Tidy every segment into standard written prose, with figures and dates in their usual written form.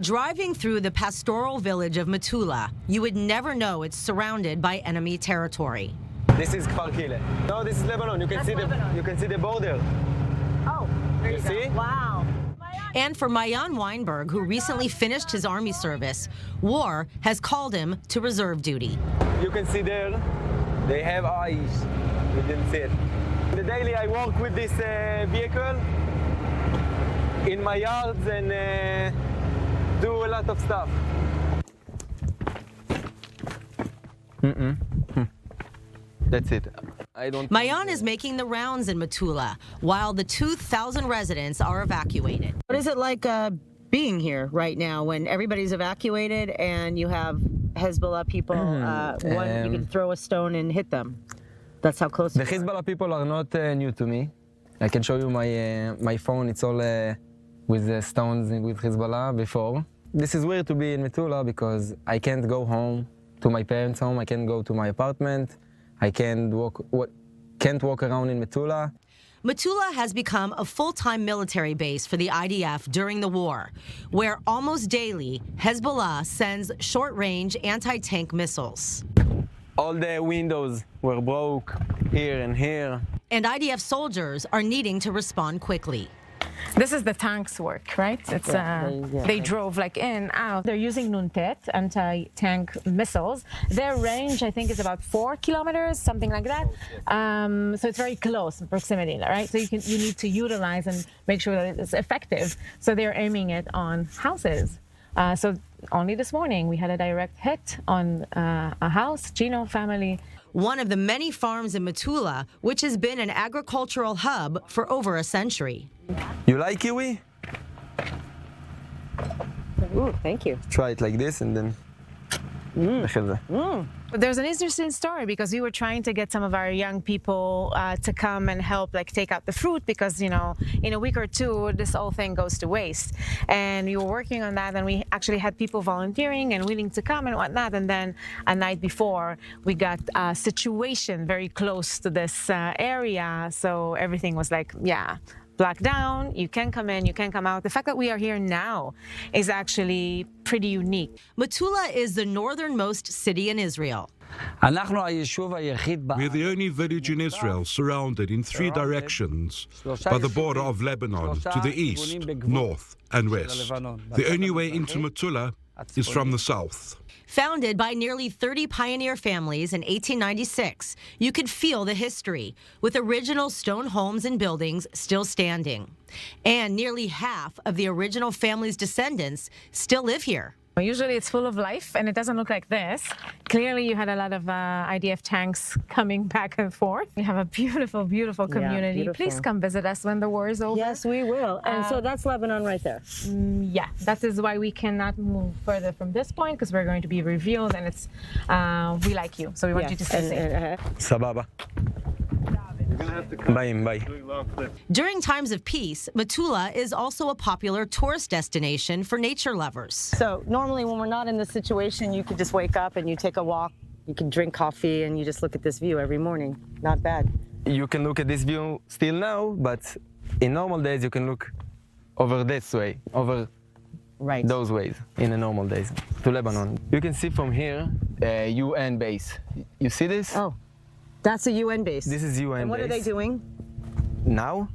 Driving through the pastoral village of Metula, you would never know it's surrounded by enemy territory. This is Kfar Kile. No, this is Lebanon. You can see the border. Oh, there you see? Go. Wow. And for Mayan Weinberg, who recently finished his army service, war has called him to reserve duty. You can see there, they have eyes. You didn't see it. In the daily, I work with this vehicle in my yards and do a lot of stuff. That's it. Mayan is making the rounds in Metula, while the 2,000 residents are evacuated. What is it like being here right now when everybody's evacuated and you have Hezbollah people, you can throw a stone and hit them? That's how close the Hezbollah people are not new to me. I can show you my phone. It's all with stones with Hezbollah before. This is weird to be in Metula because I can't go home to my parents' home. I can't go to my apartment. I can't walk around in Metula. Metula has become a full-time military base for the IDF during the war, where almost daily Hezbollah sends short-range anti-tank missiles. All the windows were broke here and here. And IDF soldiers are needing to respond quickly. This is the tanks work, right? It's they drove like in, out. They're using Nuntet, anti-tank missiles. Their range, I think, is about 4 kilometers, something like that. So it's very close in proximity, right? So you need to utilize and make sure that it's effective. So they're aiming it on houses. So only this morning we had a direct hit on a house, Gino family. One of the many farms in Metula, which has been an agricultural hub for over a century. You like kiwi? Ooh, thank you. Try it like this and then... There's an interesting story because we were trying to get some of our young people to come and help take out the fruit because, you know, in a week or two, this whole thing goes to waste. And we were working on that and we actually had people volunteering and willing to come and whatnot. And then a night before, we got a situation very close to this area. So everything was like, yeah, black down, you can come in, you can come out. The fact that we are here now is actually pretty unique. Metula is the northernmost city in Israel. We're the only village in Israel surrounded in 3 directions by the border of Lebanon to the east, north and west. The only way into Metula is from the south. Founded by nearly 30 pioneer families in 1896, you could feel the history, with original stone homes and buildings still standing. And nearly half of the original family's descendants still live here. Usually it's full of life and it doesn't look like this. Clearly you had a lot of IDF tanks coming back and forth. We have a beautiful, beautiful community. Beautiful. Please come visit us when the war is over. Yes, we will. And so that's Lebanon right there. Yeah, that is why we cannot move further from this point because we're going to be revealed and it's, we like you. So we want you to stay safe. Sababa. Bye. During times of peace, Metula is also a popular tourist destination for nature lovers. So normally when we're not in this situation, you could just wake up and you take a walk, you can drink coffee and you just look at this view every morning. Not bad. You can look at this view still now, but in normal days you can look over this way, over those ways in the normal days to Lebanon. You can see from here UN base. You see this? Oh. That's a UN base. This is UN base. And what are they doing? Now?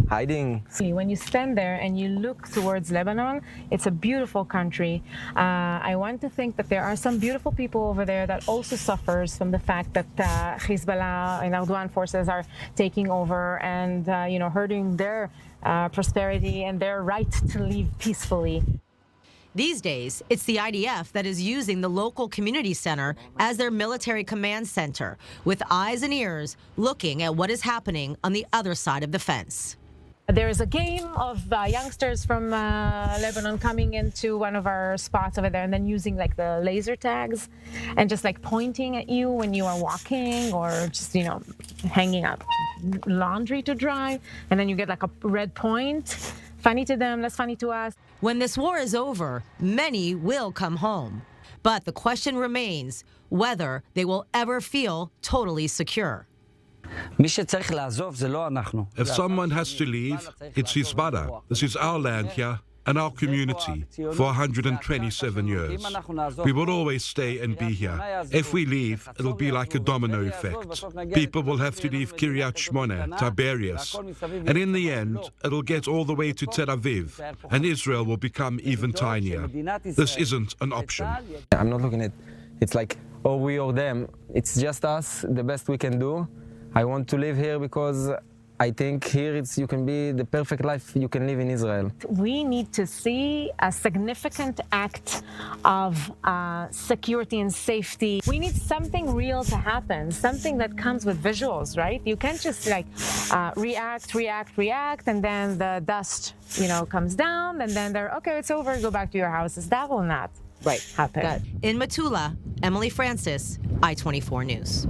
Hiding. When you stand there and you look towards Lebanon, it's a beautiful country. I want to think that there are some beautiful people over there that also suffers from the fact that Hezbollah and Erdogan forces are taking over and hurting their prosperity and their right to live peacefully. These days, it's the IDF that is using the local community center as their military command center, with eyes and ears looking at what is happening on the other side of the fence. There is a game of youngsters from Lebanon coming into one of our spots over there and then using the laser tags and just pointing at you when you are walking or just, hanging up laundry to dry. And then you get a red point. Funny to them, less funny to us. When this war is over, many will come home. But the question remains whether they will ever feel totally secure. If someone has to leave, it's Hezbollah. This is our land here, and our community for 127 years. We will always stay and be here. If we leave, it'll be like a domino effect. People will have to leave Kiryat Shmona, Tiberias, and in the end, it'll get all the way to Tel Aviv, and Israel will become even tinier. This isn't an option. I'm not looking at it's like, oh, we or them. It's just us, the best we can do. I want to live here because I think here you can be the perfect life you can live in Israel. We need to see a significant act of security and safety. We need something real to happen, something that comes with visuals, right? You can't just like react, and then the dust, comes down, and then they're, okay, it's over, go back to your houses. That will not happen. In Metula, Emily Francis, I-24 News.